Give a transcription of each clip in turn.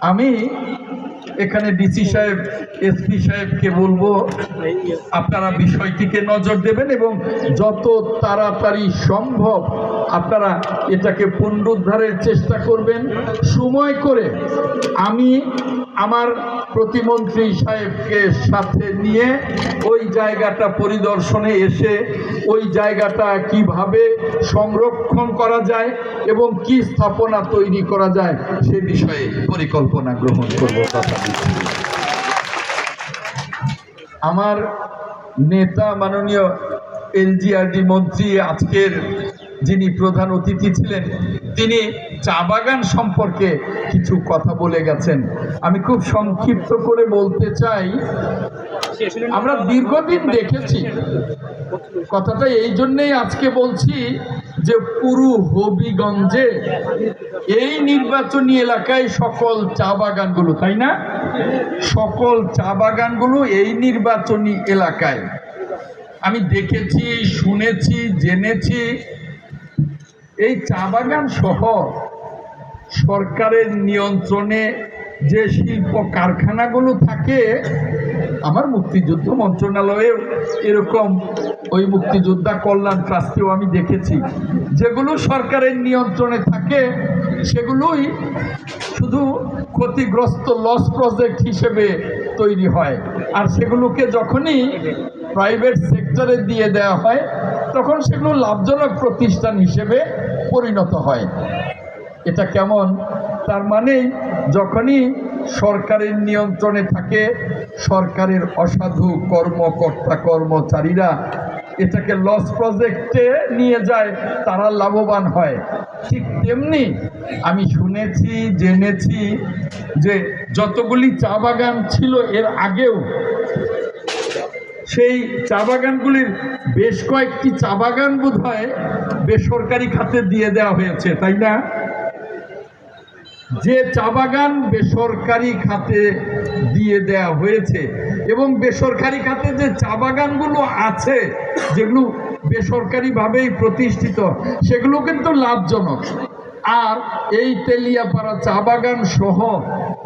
আমি এখানে ডিসি সাহেব, এসপি সাহেবকে বলবো আপনারা বিষয়টিকে নজর দেবেন এবং যত তাড়াতাড়ি সম্ভব আপনারা এটাকে পুনরুদ্ধারের চেষ্টা করবেন সময় করে। আমি আমার প্রতিমন্ত্রী সাহেবকে সাথে নিয়ে ওই জায়গাটা পরিদর্শনে এসে ওই জায়গাটা কিভাবে সংরক্ষণ করা যায় এবং কি স্থাপনা তৈরি করা যায় সে বিষয়ে পরিকল্পনা গ্রহণ করব। আমার নেতা মাননীয় এলজিআরডি মন্ত্রী আজকের যিনি প্রধান অতিথি ছিলেন তিনি চা বাগান সম্পর্কে কিছু কথা বলে গেছেন। আমি খুব সংক্ষিপ্ত করে বলতে চাই, আমরা দীর্ঘদিন দেখেছি, কথাটা এই জন্যেই আজকে বলছি যে পুরো হবিগঞ্জে এই নির্বাচনী এলাকায় সকল চা বাগানগুলো, তাই না, সকল চা বাগানগুলো এই নির্বাচনী এলাকায় আমি দেখেছি, শুনেছি, জেনেছি। এই চা বাগান সহ সরকারের নিয়ন্ত্রণে যে শিল্প কারখানাগুলো থাকে, আমার মুক্তিযুদ্ধ মন্ত্রণালয়েও এরকম ওই মুক্তিযোদ্ধা কল্যাণ ট্রাস্টেও আমি দেখেছি, যেগুলো সরকারের নিয়ন্ত্রণে থাকে সেগুলোই শুধু ক্ষতিগ্রস্ত লস প্রজেক্ট হিসেবে তৈরি হয়, আর সেগুলোকে যখনই প্রাইভেট সেক্টরে দিয়ে দেওয়া হয় তখন সেগুলো লাভজনক প্রতিষ্ঠান হিসেবে পরিণত হয়। এটা কেমন? তার মানে যখনই সরকারের নিয়ন্ত্রণে থাকে সরকারের অসাধু কর্মকর্তা কর্মচারীরা এটাকে লস প্রজেক্টে নিয়ে যায়, তারা লাভবান হয়। ঠিক তেমনি আমি শুনেছি, জেনেছি যে যতগুলি চা বাগান ছিল এর আগেও, সেই চা বাগানগুলির বেশ কয়েকটি চা বাগান বোধহয় বেসরকারি খাতে দিয়ে দেওয়া হয়েছে, তাই না? যে চা বাগান বেসরকারি খাতে দিয়ে দেওয়া হয়েছে এবং বেসরকারি খাতে যে চা বাগানগুলো আছে যেগুলো বেসরকারিভাবেই প্রতিষ্ঠিত সেগুলো কিন্তু লাভজনক। আর এই তেলিয়াপাড়া চা বাগান সহ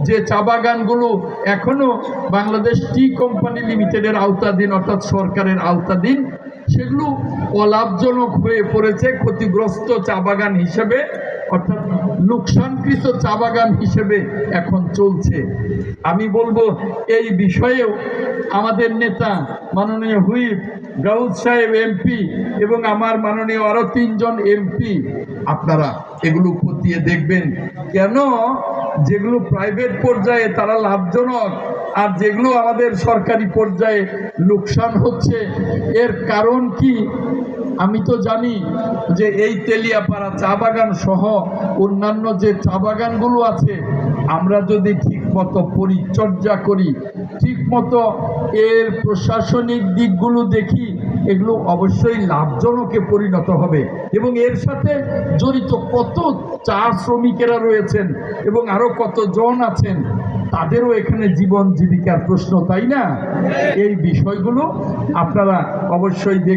যে চা বাগানগুলো এখনো বাংলাদেশ টি কোম্পানি লিমিটেডের আওতাধীন অর্থাৎ সরকারের আওতাধীন, সেগুলো অলাভজনক হয়ে পড়েছে, ক্ষতিগ্রস্ত চা বাগান হিসেবে অর্থাৎ লোকসানকৃত চা বাগান হিসেবে এখন চলছে। আমি বলবো এই বিষয়েও আমাদের নেতা মাননীয় হুইপ গাউদ সাহেব এমপি এবং আমার মাননীয় আরো 3 জন এমপি আপনারা এগুলো খতিয়ে দেখবেন। কেন যেগুলো প্রাইভেট পর্যায়ে তারা লাভজনক আর যেগুলো আমাদের সরকারি পর্যায়ে লোকসান হচ্ছে, এর কারণ কি? আমি তো জানি যে এই তেলিয়াপাড়া চা বাগান সহ অন্যান্য যে চা বাগানগুলো আছে আমরা যদি ঠিকমতো পরিচর্যা করি, ঠিকমতো এর প্রশাসনিক দিকগুলো দেখি, এগুলো অবশ্যই লাভজনকে পরিণত হবে। এবং এর সাথে জড়িত কত চা শ্রমিকেরা রয়েছেন এবং আরো কতজন আছেন, তাদেরও এখানে জীবন জীবিকার প্রশ্ন, তাই না? এই বিষয়গুলো আপনারা অবশ্যই দেখবেন।